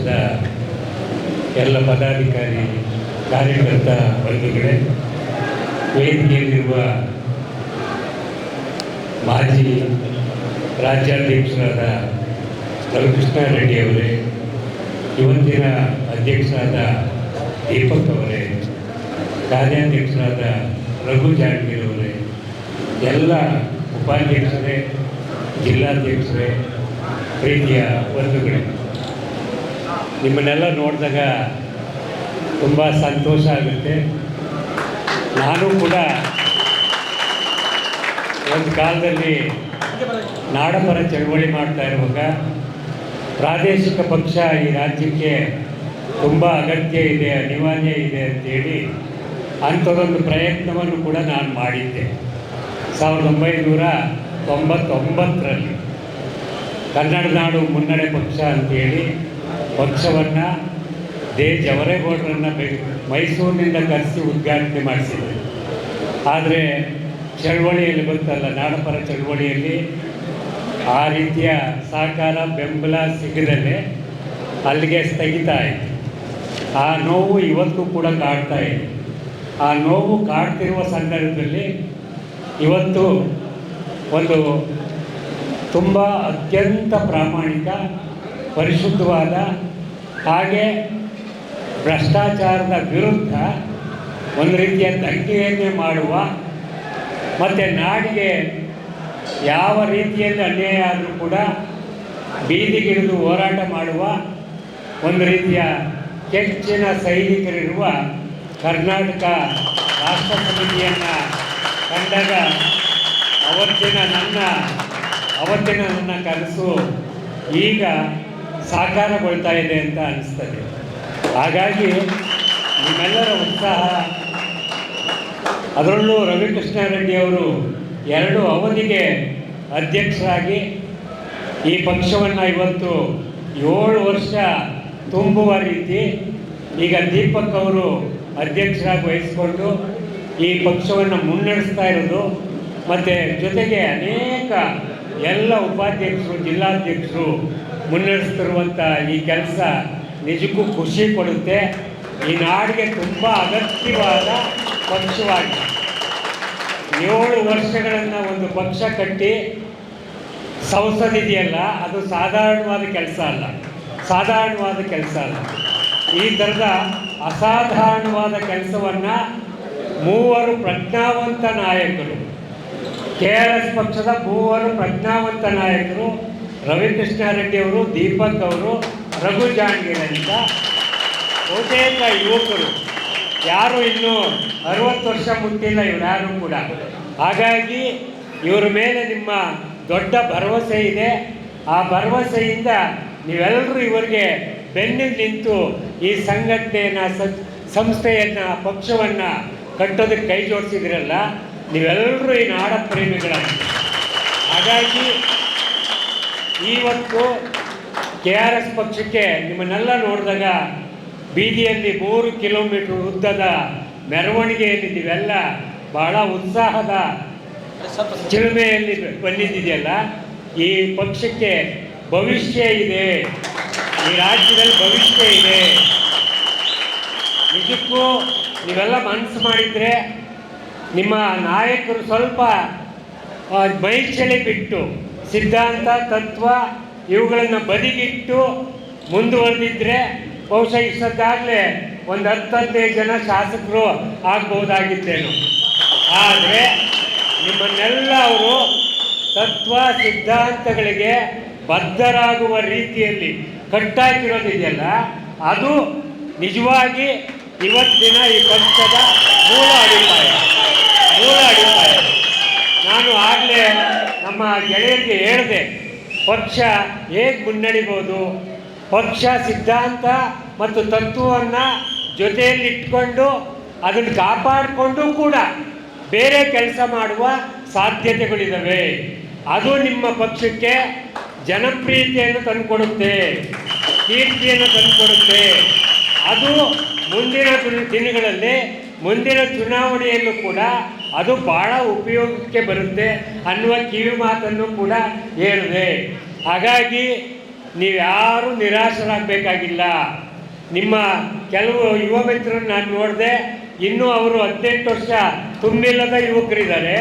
ಪಕ್ಷದ ಎಲ್ಲ ಪದಾಧಿಕಾರಿ ಕಾರ್ಯಕರ್ತ ಬಂಧುಗಳೇ, ವೇದಿಕೆಯಲ್ಲಿರುವ ಮಾಜಿ ರಾಜ್ಯಾಧ್ಯಕ್ಷರಾದ ರವಿಕೃಷ್ಣ ರೆಡ್ಡಿ ಅವರೇ, ಇವತ್ತಿನ ಅಧ್ಯಕ್ಷರಾದ ದೀಪಕ್ ಅವರೇ, ಕಾರ್ಯಾಧ್ಯಕ್ಷರಾದ ರಘು ಜಾಂಗೀರ್ ಅವರೇ, ಎಲ್ಲ ಉಪಾಧ್ಯಕ್ಷರೇ, ಜಿಲ್ಲಾಧ್ಯಕ್ಷರೇ, ಪ್ರೀತಿಯ ಬಂಧುಗಳೇ, ನಿಮ್ಮನ್ನೆಲ್ಲ ನೋಡಿದಾಗ ತುಂಬ ಸಂತೋಷ ಆಗುತ್ತೆ. ನಾನು ಕೂಡ ಒಂದು ಕಾಲದಲ್ಲಿ ನಾಡಪರ ಚಳವಳಿ ಮಾಡ್ತಾ ಇರುವಾಗ ಪ್ರಾದೇಶಿಕ ಪಕ್ಷ ಈ ರಾಜ್ಯಕ್ಕೆ ತುಂಬ ಅಗತ್ಯ ಇದೆ, ಅನಿವಾರ್ಯ ಇದೆ ಅಂತೇಳಿ ಅಂಥದ್ದೊಂದು ಪ್ರಯತ್ನವನ್ನು ಕೂಡ ನಾನು ಮಾಡಿದ್ದೆ. 1999ರಲ್ಲಿ ಕನ್ನಡ ನಾಡು ಮುನ್ನಡೆ ಪಕ್ಷ ಅಂತೇಳಿ ಪಕ್ಷವನ್ನು ಜವರೇಗೌಡರನ್ನು ಮೈಸೂರಿನಿಂದ ಕರೆಸಿ ಉದ್ಘಾಟನೆ ಮಾಡಿಸಿದೆ. ಆದರೆ ಚಳವಳಿಯಲ್ಲಿ ಗೊತ್ತಲ್ಲ, ನಾಡಪರ ಚಳವಳಿಯಲ್ಲಿ ಆ ರೀತಿಯ ಸಹಕಾರ ಬೆಂಬಲ ಸಿಗದಲ್ಲೇ ಅಲ್ಲಿಗೆ ಸ್ಥಗಿತ ಆಯಿತು. ಆ ನೋವು ಇವತ್ತು ಕೂಡ ಕಾಡ್ತಾ ಇದೆ. ಆ ನೋವು ಕಾಡ್ತಿರುವ ಸಂದರ್ಭದಲ್ಲಿ ಇವತ್ತು ಒಂದು ತುಂಬ ಅತ್ಯಂತ ಪ್ರಾಮಾಣಿಕ, ಪರಿಶುದ್ಧವಾದ, ಹಾಗೆ ಭ್ರಷ್ಟಾಚಾರದ ವಿರುದ್ಧ ಒಂದು ರೀತಿಯ ದಂಗೆಯನ್ನೇ ಮಾಡುವ ಮತ್ತು ನಾಡಿಗೆ ಯಾವ ರೀತಿಯಲ್ಲಿ ಅನ್ಯಾಯ ಆದರೂ ಕೂಡ ಬೀದಿಗಿಳಿದು ಹೋರಾಟ ಮಾಡುವ ಒಂದು ರೀತಿಯ ಕೆಚ್ಚಿನ ಸೈನಿಕರಿರುವ ಕರ್ನಾಟಕ ರಾಷ್ಟ್ರ ಸಮಿತಿಯನ್ನು ಕಂಡಾಗ ಅವತ್ತಿನ ನನ್ನ ಕನಸು ಈಗ ಸಾಕಾರಗೊಳ್ತಾ ಇದೆ ಅಂತ ಅನಿಸ್ತದೆ. ಹಾಗಾಗಿ ನಿಮ್ಮೆಲ್ಲರ ಉತ್ಸಾಹ, ಅದರಲ್ಲೂ ರವಿಕೃಷ್ಣ ರೆಡ್ಡಿ ಅವರು 2 ಅವಧಿಗೆ ಅಧ್ಯಕ್ಷರಾಗಿ ಈ ಪಕ್ಷವನ್ನು ಇವತ್ತು 7 ವರ್ಷ ತುಂಬುವ ರೀತಿ ಈಗ ದೀಪಕ್ ಅವರು ಅಧ್ಯಕ್ಷರಾಗಿ ವಹಿಸಿಕೊಂಡು ಈ ಪಕ್ಷವನ್ನು ಮುನ್ನಡೆಸ್ತಾ ಇರೋದು, ಮತ್ತು ಜೊತೆಗೆ ಅನೇಕ ಎಲ್ಲ ಉಪಾಧ್ಯಕ್ಷರು, ಜಿಲ್ಲಾಧ್ಯಕ್ಷರು ಮುನ್ನಡೆಸ್ತಿರುವಂಥ ಈ ಕೆಲಸ ನಿಜಕ್ಕೂ ಖುಷಿ ಕೊಡುತ್ತೆ. ಈ ನಾಡಿಗೆ ತುಂಬ ಅಗತ್ಯವಾದ ಪಕ್ಷವಾಗಿ 7 ವರ್ಷಗಳನ್ನು ಒಂದು ಪಕ್ಷ ಕಟ್ಟಿ ಸಂಸದಿದೆಯಲ್ಲ, ಅದು ಸಾಧಾರಣವಾದ ಕೆಲಸ ಅಲ್ಲ. ಈ ಥರದ ಅಸಾಧಾರಣವಾದ ಕೆಲಸವನ್ನು 3 ಪ್ರಜ್ಞಾವಂತ ನಾಯಕರು, KRS ಪಕ್ಷದ 3 ಪ್ರಜ್ಞಾವಂತ ನಾಯಕರು, ರವಿಕೃಷ್ಣ ರೆಡ್ಡಿ ಅವರು, ದೀಪಕ್ ಅವರು, ರಘು ಜಾಂಗೀರ್ ಅಂತ ಬಹುತೇಕ ಯುವಕರು, ಯಾರು ಇನ್ನೂ 60 ವರ್ಷ ಮುಟ್ಟಿಲ್ಲ ಇವರ್ಯಾರು ಕೂಡ. ಹಾಗಾಗಿ ಇವರ ಮೇಲೆ ನಿಮ್ಮ ದೊಡ್ಡ ಭರವಸೆ ಇದೆ. ಆ ಭರವಸೆಯಿಂದ ನೀವೆಲ್ಲರೂ ಇವರಿಗೆ ಬೆನ್ನಿಗೆ ನಿಂತು ಈ ಸಂಘಟನೆಯನ್ನು, ಸಂಸ್ಥೆಯನ್ನು, ಪಕ್ಷವನ್ನು ಕಟ್ಟೋದಕ್ಕೆ ಕೈ ಜೋಡಿಸಿದ್ರಲ್ಲ, ನೀವೆಲ್ಲರೂ ಈ ನಾಡ ಪ್ರೇಮಿಗಳಾಗಿ. ಹಾಗಾಗಿ ಇವತ್ತು KRS ಪಕ್ಷಕ್ಕೆ ನಿಮ್ಮನ್ನೆಲ್ಲ ನೋಡಿದಾಗ ಬೀದಿಯಲ್ಲಿ 3 ಕಿಲೋಮೀಟರ್ ಉದ್ದದ ಮೆರವಣಿಗೆಯಲ್ಲಿ ನೀವೆಲ್ಲ ಬಹಳ ಉತ್ಸಾಹದ ಚಿಲುಮೆಯಲ್ಲಿ ಬಂದಿದೆಯಲ್ಲ, ಈ ಪಕ್ಷಕ್ಕೆ ಭವಿಷ್ಯ ಇದೆ, ಈ ರಾಜ್ಯದಲ್ಲಿ ಭವಿಷ್ಯ ಇದೆ. ನಿಜಕ್ಕೂ ನೀವೆಲ್ಲ ಮನಸ್ಸು ಮಾಡಿದರೆ ನಿಮ್ಮ ನಾಯಕರು ಸ್ವಲ್ಪ ಮೈಚಳಿ ಬಿಟ್ಟು ಸಿದ್ಧಾಂತ, ತತ್ವ ಇವುಗಳನ್ನು ಬದಿಗಿಟ್ಟು ಮುಂದುವರೆದಿದ್ದರೆ ಬಹುಶಃ ಇಷ್ಟೊತ್ತಾಗಲೇ ಒಂದು 10-15 ಜನ ಶಾಸಕರು ಆಗ್ಬೋದಾಗಿತ್ತೇನು. ಆದರೆ ನಿಮ್ಮನ್ನೆಲ್ಲ ಅವರು ತತ್ವ ಸಿದ್ಧಾಂತಗಳಿಗೆ ಬದ್ಧರಾಗುವ ರೀತಿಯಲ್ಲಿ ಕಟ್ಟಾಕಿರೋದಿದೆಯಲ್ಲ, ಅದು ನಿಜವಾಗಿ ಇವತ್ತಿನ ಈ ಪಕ್ಷದ ಮೂಲ ಅಡಿಪಾಯ. ನಾನು ಆಗಲೇ ನಮ್ಮ ಗೆಳೆಯರಿಗೆ ಹೇಳಿದೆ, ಪಕ್ಷ ಹೇಗೆ ಮುನ್ನಡಿಬೋದು, ಪಕ್ಷ ಸಿದ್ಧಾಂತ ಮತ್ತು ತತ್ವವನ್ನು ಜೊತೆಯಲ್ಲಿಟ್ಕೊಂಡು ಅದನ್ನು ಕಾಪಾಡಿಕೊಂಡು ಕೂಡ ಬೇರೆ ಕೆಲಸ ಮಾಡುವ ಸಾಧ್ಯತೆಗಳಿದ್ದಾವೆ. ಅದು ನಿಮ್ಮ ಪಕ್ಷಕ್ಕೆ ಜನಪ್ರಿಯತೆಯನ್ನು ತಂದುಕೊಡುತ್ತೆ, ಕೀರ್ತಿಯನ್ನು ತಂದುಕೊಡುತ್ತೆ. ಅದು ಮುಂದಿನ ದಿನಗಳಲ್ಲಿ, ಮುಂದಿನ ಚುನಾವಣೆಯಲ್ಲೂ ಕೂಡ ಅದು ಭಾಳ ಉಪಯೋಗಕ್ಕೆ ಬರುತ್ತೆ ಅನ್ನುವ ಕಿವಿ ಮಾತನ್ನು ಕೂಡ ಹೇಳಿದೆ. ಹಾಗಾಗಿ ನೀವ್ಯಾರೂ ನಿರಾಶರಾಗಬೇಕಾಗಿಲ್ಲ. ನಿಮ್ಮ ಕೆಲವು ಯುವ ಮಿತ್ರರನ್ನು ನಾನು ನೋಡಿದೆ, ಇನ್ನೂ ಅವರು 18 ವರ್ಷ ತುಂಬಿಲ್ಲದ ಯುವಕರಿದ್ದಾರೆ.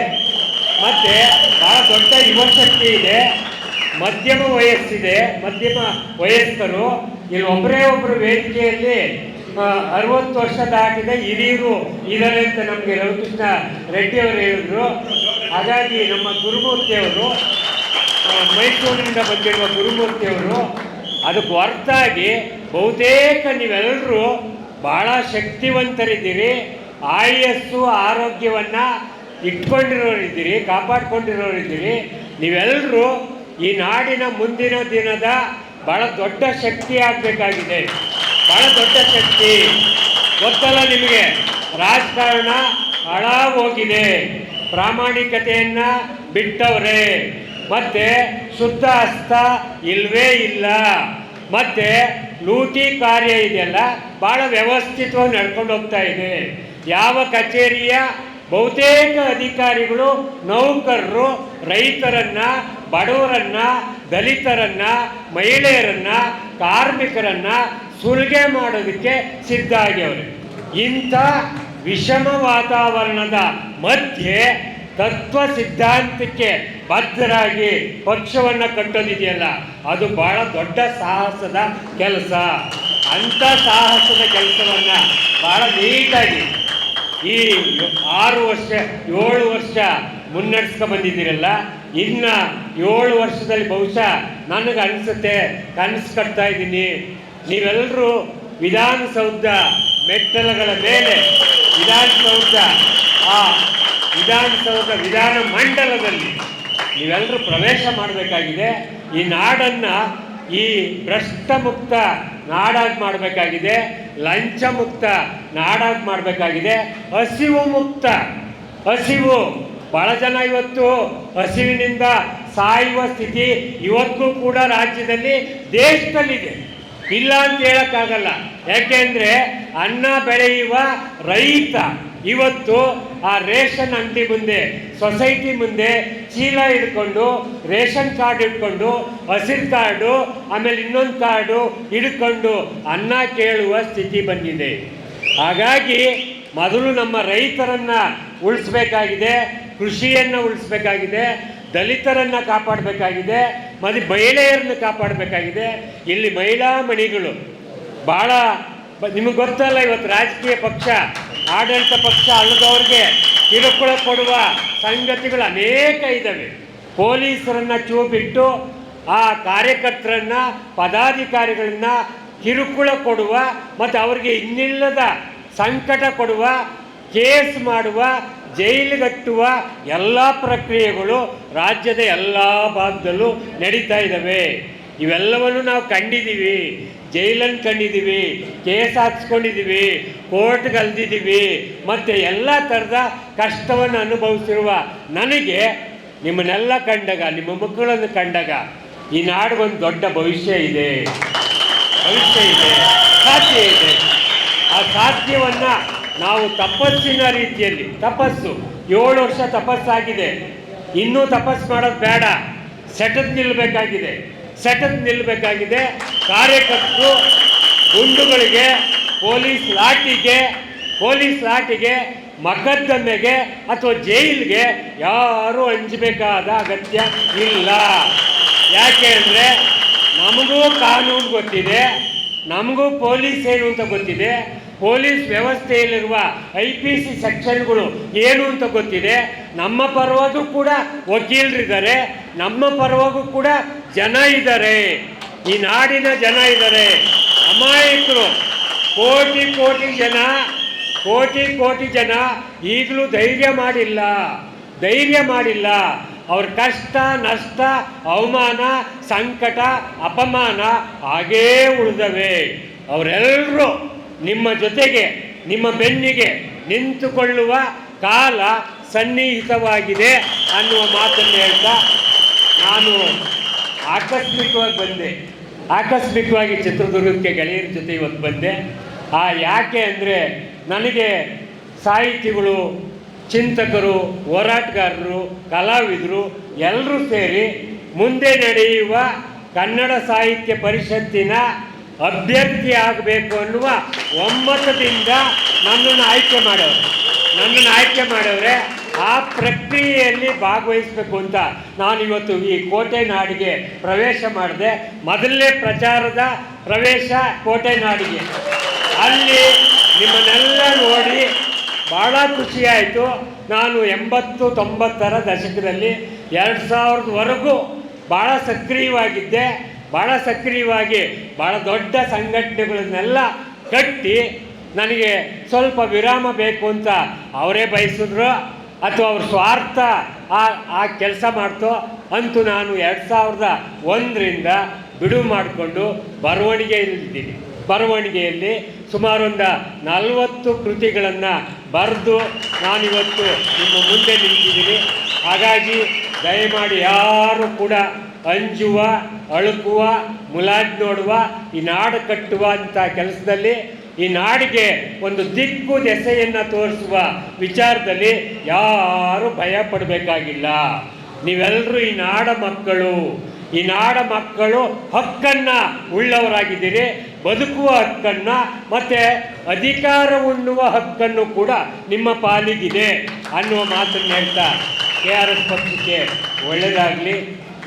ಮತ್ತು ಭಾಳ ದೊಡ್ಡ ಯುವಶಕ್ತಿ ಇದೆ, ಮಧ್ಯಮ ವಯಸ್ಕರು. ಇಲ್ಲಿ ಒಬ್ಬರು ವೇದಿಕೆಯಲ್ಲಿ 60 ವರ್ಷ ದಾಟಿದ ಹಿರಿಯರು ಇದ್ದಾರೆ ಅಂತ ನಮಗೆ ರವಿಕೃಷ್ಣ ರೆಡ್ಡಿ ಅವರು ಹೇಳಿದ್ರು. ಹಾಗಾಗಿ ನಮ್ಮ ಗುರುಮೂರ್ತಿಯವರು, ಮೈಸೂರಿನಿಂದ ಬಂದಿರುವ ಗುರುಮೂರ್ತಿಯವರು, ಅದಕ್ಕೆ ಹೊರತಾಗಿ ಬಹುತೇಕ ನೀವೆಲ್ಲರೂ ಭಾಳ ಶಕ್ತಿವಂತರಿದ್ದೀರಿ, ಆಯಸ್ಸು ಆರೋಗ್ಯವನ್ನು ಇಟ್ಕೊಂಡಿರೋರಿದ್ದೀರಿ, ಕಾಪಾಡ್ಕೊಂಡಿರೋರಿದ್ದೀರಿ. ನೀವೆಲ್ಲರೂ ಈ ನಾಡಿನ ಮುಂದಿನ ದಿನದ ಭಾಳ ದೊಡ್ಡ ಶಕ್ತಿ ಆಗಬೇಕಾಗಿದೆ. ಭಾಳ ದೊಡ್ಡ ಶಕ್ತಿ ಗೊತ್ತಲ್ಲ ನಿಮಗೆ. ರಾಜಕಾರಣ ಹಾಳಾಗೋಗಿದೆ, ಪ್ರಾಮಾಣಿಕತೆಯನ್ನು ಬಿಟ್ಟವ್ರೆ, ಮತ್ತು ಶುದ್ಧ ಹಸ್ತ ಇಲ್ಲವೇ ಇಲ್ಲ, ಮತ್ತು ಲೂಟಿ ಕಾರ್ಯ ಇದೆಯಲ್ಲ ಭಾಳ ವ್ಯವಸ್ಥಿತವಾಗಿ ನಡ್ಕೊಂಡು ಹೋಗ್ತಾ ಇದೆ. ಯಾವ ಕಚೇರಿಯ ಬಹುತೇಕ ಅಧಿಕಾರಿಗಳು ನೌಕರರು ರೈತರನ್ನು, ಬಡವರನ್ನು, ದಲಿತರನ್ನು, ಮಹಿಳೆಯರನ್ನು, ಕಾರ್ಮಿಕರನ್ನು ಸುಲಿಗೆ ಮಾಡೋದಕ್ಕೆ ಸಿದ್ಧ ಆಗ್ಯವ್ರೆ. ಇಂಥ ವಿಷಮ ವಾತಾವರಣದ ಮಧ್ಯೆ ತತ್ವ ಸಿದ್ಧಾಂತಕ್ಕೆ ಬದ್ಧರಾಗಿ ಪಕ್ಷವನ್ನು ಕಟ್ಟೋದಿದೆಯಲ್ಲ, ಅದು ಭಾಳ ದೊಡ್ಡ ಸಾಹಸದ ಕೆಲಸ. ಅಂಥ ಸಾಹಸದ ಕೆಲಸವನ್ನು ಭಾಳ ನೀಟಾಗಿ ಈ 6 ವರ್ಷ 7 ವರ್ಷ ಮುನ್ನಡೆಸ್ಕೊಂಡು ಬಂದಿದ್ದೀರಲ್ಲ, ಇನ್ನು 7 ವರ್ಷದಲ್ಲಿ ಬಹುಶಃ ನನಗೆ ಅನಿಸುತ್ತೆ ಕನಸು ಕಟ್ತಾ ಇದ್ದೀನಿ. ನೀವೆಲ್ಲರೂ ವಿಧಾನಸೌಧ ಮೆಟ್ಟಲುಗಳ ಮೇಲೆ, ವಿಧಾನಸೌಧ ವಿಧಾನ ಮಂಡಲದಲ್ಲಿ ನೀವೆಲ್ಲರೂ ಪ್ರವೇಶ ಮಾಡಬೇಕಾಗಿದೆ. ಈ ನಾಡನ್ನು ಈ ಭ್ರಷ್ಟ ಮುಕ್ತ ನಾಡಾಗಿ ಮಾಡಬೇಕಾಗಿದೆ, ಲಂಚ ಮುಕ್ತ ನಾಡಾಗಿ ಮಾಡಬೇಕಾಗಿದೆ, ಹಸಿವು ಮುಕ್ತ. ಹಸಿವು ಭಾಳ ಜನ ಇವತ್ತು ಹಸಿವಿನಿಂದ ಸಾಯುವ ಸ್ಥಿತಿ ಇವತ್ತಿಗೂ ಕೂಡ ರಾಜ್ಯದಲ್ಲಿ, ದೇಶದಲ್ಲಿದೆ, ಇಲ್ಲ ಅಂತ ಹೇಳೋಕ್ಕಾಗಲ್ಲ. ಯಾಕೆಂದರೆ ಅನ್ನ ಬೆಳೆಯುವ ರೈತ ಇವತ್ತು ಆ ರೇಷನ್ ಅಂಗಡಿ ಮುಂದೆ, ಸೊಸೈಟಿ ಮುಂದೆ ಚೀಲ ಹಿಡ್ಕೊಂಡು, ರೇಷನ್ ಕಾರ್ಡ್ ಹಿಡ್ಕೊಂಡು, ಹಸಿರು ಕಾರ್ಡು, ಆಮೇಲೆ ಇನ್ನೊಂದು ಕಾರ್ಡು ಹಿಡ್ಕೊಂಡು ಅನ್ನ ಕೇಳುವ ಸ್ಥಿತಿ ಬಂದಿದೆ. ಹಾಗಾಗಿ ಮೊದಲು ನಮ್ಮ ರೈತರನ್ನು ಉಳಿಸ್ಬೇಕಾಗಿದೆ, ಕೃಷಿಯನ್ನು ಉಳಿಸ್ಬೇಕಾಗಿದೆ, ದಲಿತರನ್ನು ಕಾಪಾಡಬೇಕಾಗಿದೆ, ಮತ್ತು ಮಹಿಳೆಯರನ್ನು ಕಾಪಾಡಬೇಕಾಗಿದೆ. ಇಲ್ಲಿ ಮಹಿಳಾ ಮಣಿಗಳು ಭಾಳ ನಿಮಗೆ ಗೊತ್ತಲ್ಲ, ಇವತ್ತು ರಾಜಕೀಯ ಪಕ್ಷ, ಆಡಳಿತ ಪಕ್ಷ ಅಲ್ಲದವ್ರಿಗೆ ಕಿರುಕುಳ ಕೊಡುವ ಸಂಗತಿಗಳು ಅನೇಕ ಇದ್ದಾವೆ. ಪೊಲೀಸರನ್ನು ಬಿಟ್ಟು ಆ ಕಾರ್ಯಕರ್ತರನ್ನ, ಪದಾಧಿಕಾರಿಗಳನ್ನ ಕಿರುಕುಳ ಕೊಡುವ, ಮತ್ತು ಅವರಿಗೆ ಇನ್ನಿಲ್ಲದ ಸಂಕಟ ಕೊಡುವ, ಕೇಸ್ ಮಾಡುವ, ಜೈಲಿಗಟ್ಟುವ ಎಲ್ಲ ಪ್ರಕ್ರಿಯೆಗಳು ರಾಜ್ಯದ ಎಲ್ಲ ಭಾಗದಲ್ಲೂ ನಡೀತಾ ಇದ್ದಾವೆ. ಇವೆಲ್ಲವನ್ನು ನಾವು ಕಂಡಿದ್ದೀವಿ, ಜೈಲನ್ನು ಕಂಡಿದ್ದೀವಿ, ಕೇಸ್ ಹಾಕ್ಸ್ಕೊಂಡಿದ್ದೀವಿ, ಕೋರ್ಟ್ಗೆ ಅಲ್ದಿದ್ದೀವಿ, ಮತ್ತು ಎಲ್ಲ ಥರದ ಕಷ್ಟವನ್ನು ಅನುಭವಿಸಿರುವ ನನಗೆ ನಿಮ್ಮನ್ನೆಲ್ಲ ಕಂಡಾಗ, ನಿಮ್ಮ ಮಕ್ಕಳನ್ನು ಕಂಡಾಗ ಈ ನಾಡಿಗೊಂದು ದೊಡ್ಡ ಭವಿಷ್ಯ ಇದೆ, ಸಾಧ್ಯ ಇದೆ. ಆ ಸಾಧ್ಯವನ್ನು ನಾವು ತಪಸ್ಸಿನ ರೀತಿಯಲ್ಲಿ, ತಪಸ್ಸು 7 ವರ್ಷ ತಪಸ್ಸಾಗಿದೆ, ಇನ್ನೂ ತಪಸ್ಸು ಮಾಡೋದು ಬೇಡ, ಸೆಟದ್ ನಿಲ್ಲಬೇಕಾಗಿದೆ. ಕಾರ್ಯಕರ್ತರು ಗುಂಡುಗಳಿಗೆ, ಪೊಲೀಸ್ ಲಾಠಿಗೆ, ಮೊಕದ್ದಮೆಗೆ ಅಥವಾ ಜೈಲಿಗೆ ಯಾರೂ ಅಂಜಬೇಕಾದ ಅಗತ್ಯ ಇಲ್ಲ. ಯಾಕೆ ಅಂದರೆ ನಮಗೂ ಕಾನೂನು ಗೊತ್ತಿದೆ, ನಮಗೂ ಪೊಲೀಸ್ ಏನು ಅಂತ ಗೊತ್ತಿದೆ, ಪೊಲೀಸ್ ವ್ಯವಸ್ಥೆಯಲ್ಲಿರುವ IPC ಸೆಕ್ಷನ್ಗಳು ಏನು ಅಂತ ಗೊತ್ತಿದೆ. ನಮ್ಮ ಪರವಾಗೂ ಕೂಡ ವಕೀಲರಿದ್ದಾರೆ, ನಮ್ಮ ಪರವಾಗೂ ಕೂಡ ಜನ ಇದ್ದಾರೆ, ಈ ನಾಡಿನ ಜನ ಇದ್ದಾರೆ. ಅಮಾಯಕರು ಕೋಟಿ ಜನ ಈಗಲೂ ಧೈರ್ಯ ಮಾಡಿಲ್ಲ. ಅವ್ರ ಕಷ್ಟ, ನಷ್ಟ, ಅವಮಾನ, ಸಂಕಟ, ಅಪಮಾನ ಹಾಗೇ ಉಳಿದವೆ. ಅವರೆಲ್ಲರೂ ನಿಮ್ಮ ಜೊತೆಗೆ, ನಿಮ್ಮ ಬೆನ್ನಿಗೆ ನಿಂತುಕೊಳ್ಳುವ ಕಾಲ ಸನ್ನಿಹಿತವಾಗಿದೆ ಅನ್ನುವ ಮಾತನ್ನು ಹೇಳ್ತಾ ನಾನು ಆಕಸ್ಮಿಕವಾಗಿ ಚಿತ್ರದುರ್ಗಕ್ಕೆ ಗೆಳೆಯರ ಜೊತೆ ಇವತ್ತು ಬಂದೆ. ಯಾಕೆ ಅಂದರೆ ನನಗೆ ಸಾಹಿತಿಗಳು, ಚಿಂತಕರು, ಹೋರಾಟಗಾರರು, ಕಲಾವಿದರು ಎಲ್ಲರೂ ಸೇರಿ ಮುಂದೆ ನಡೆಯುವ ಕನ್ನಡ ಸಾಹಿತ್ಯ ಪರಿಷತ್ತಿನ ಅಭ್ಯರ್ಥಿ ಆಗಬೇಕು ಅನ್ನುವ ಒಮ್ಮತದಿಂದ ನನ್ನನ್ನು ಆಯ್ಕೆ ಮಾಡವ್ರೆ. ಆ ಪ್ರಕ್ರಿಯೆಯಲ್ಲಿ ಭಾಗವಹಿಸಬೇಕು ಅಂತ ನಾನಿವತ್ತು ಈ ಕೋಟೆ ನಾಡಿಗೆ ಪ್ರವೇಶ ಮಾಡಿದೆ. ಮೊದಲನೇ ಪ್ರಚಾರದ ಪ್ರವೇಶ ಕೋಟೆ ನಾಡಿಗೆ. ಅಲ್ಲಿ ನಿಮ್ಮನ್ನೆಲ್ಲ ನೋಡಿ ಭಾಳ ಖುಷಿಯಾಯಿತು. ನಾನು 80-90ರ ದಶಕದಲ್ಲಿ 2000ವರೆಗೂ ಭಾಳ ಸಕ್ರಿಯವಾಗಿದ್ದೆ. ಭಾಳ ದೊಡ್ಡ ಸಂಘಟನೆಗಳನ್ನೆಲ್ಲ ಕಟ್ಟಿ ನನಗೆ ಸ್ವಲ್ಪ ವಿರಾಮ ಬೇಕು ಅಂತ ಅವರೇ ಬಯಸಿದ್ರು ಅಥವಾ ಅವ್ರ ಸ್ವಾರ್ಥ ಆ ಕೆಲಸ ಮಾಡ್ತೋ ಅಂತೂ ನಾನು 2001ರಿಂದ ಬಿಡುವು ಮಾಡಿಕೊಂಡು ಬರವಣಿಗೆಯಲ್ಲಿ ಸುಮಾರು ಒಂದು 40 ಕೃತಿಗಳನ್ನು ಬರೆದು ನಾನಿವತ್ತು ನಿಮ್ಮ ಮುಂದೆ ನಿಂತಿದ್ದೀನಿ. ಹಾಗಾಗಿ ದಯಮಾಡಿ ಯಾರು ಕೂಡ ಅಂಜುವ, ಅಳುಕುವ, ಮುಲಾಜ್ ನೋಡುವ, ಈ ನಾಡು ಕಟ್ಟುವ ಅಂಥ ಕೆಲಸದಲ್ಲಿ, ಈ ನಾಡಿಗೆ ಒಂದು ದಿಕ್ಕು ದೆಸೆಯನ್ನು ತೋರಿಸುವ ವಿಚಾರದಲ್ಲಿ ಯಾರೂ ಭಯ ಪಡಬೇಕಾಗಿಲ್ಲ. ನೀವೆಲ್ಲರೂ ಈ ನಾಡ ಮಕ್ಕಳು ಹಕ್ಕನ್ನು ಉಳ್ಳವರಾಗಿದ್ದೀರಿ. ಬದುಕುವ ಹಕ್ಕನ್ನು ಮತ್ತು ಅಧಿಕಾರ ಉಣ್ಣುವ ಹಕ್ಕನ್ನು ಕೂಡ ನಿಮ್ಮ ಪಾಲಿಗಿದೆ ಅನ್ನುವ ಮಾತನ್ನು ಹೇಳ್ತಾ KRS ಪಕ್ಷಕ್ಕೆ ಒಳ್ಳೆಯದಾಗಲಿ.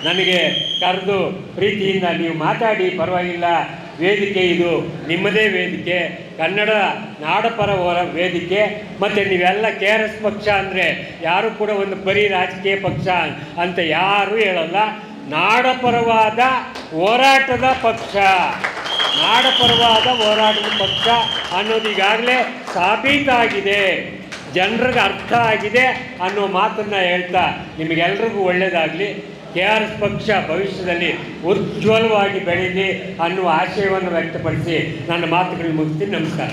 ನನಗೆ ಕರೆದು ಪ್ರೀತಿಯಿಂದ ನೀವು ಮಾತಾಡಿ, ಪರವಾಗಿಲ್ಲ, ವೇದಿಕೆ ಇದು ನಿಮ್ಮದೇ ವೇದಿಕೆ, ಕನ್ನಡ ನಾಡಪರ ವೇದಿಕೆ. ಮತ್ತು ನೀವೆಲ್ಲ KRS ಪಕ್ಷ ಅಂದರೆ ಯಾರು ಕೂಡ ಒಂದು ಬರೀ ರಾಜಕೀಯ ಪಕ್ಷ ಅಂತ ಯಾರೂ ಹೇಳಲ್ಲ. ನಾಡಪರವಾದ ಹೋರಾಟದ ಪಕ್ಷ ಅನ್ನೋದು ಈಗಾಗಲೇ ಸಾಬೀತಾಗಿದೆ, ಜನರಿಗೆ ಅರ್ಥ ಆಗಿದೆ ಅನ್ನೋ ಮಾತನ್ನು ಹೇಳ್ತಾ ನಿಮಗೆಲ್ರಿಗೂ ಒಳ್ಳೆಯದಾಗಲಿ. KRS ಪಕ್ಷ ಭವಿಷ್ಯದಲ್ಲಿ ಉಜ್ವಲವಾಗಿ ಬೆಳೀಲಿ ಅನ್ನುವ ಆಶಯವನ್ನು ವ್ಯಕ್ತಪಡಿಸಿ ನನ್ನ ಮಾತುಗಳನ್ನು ಮುಗಿಸ್ತೀನಿ. ನಮಸ್ಕಾರ.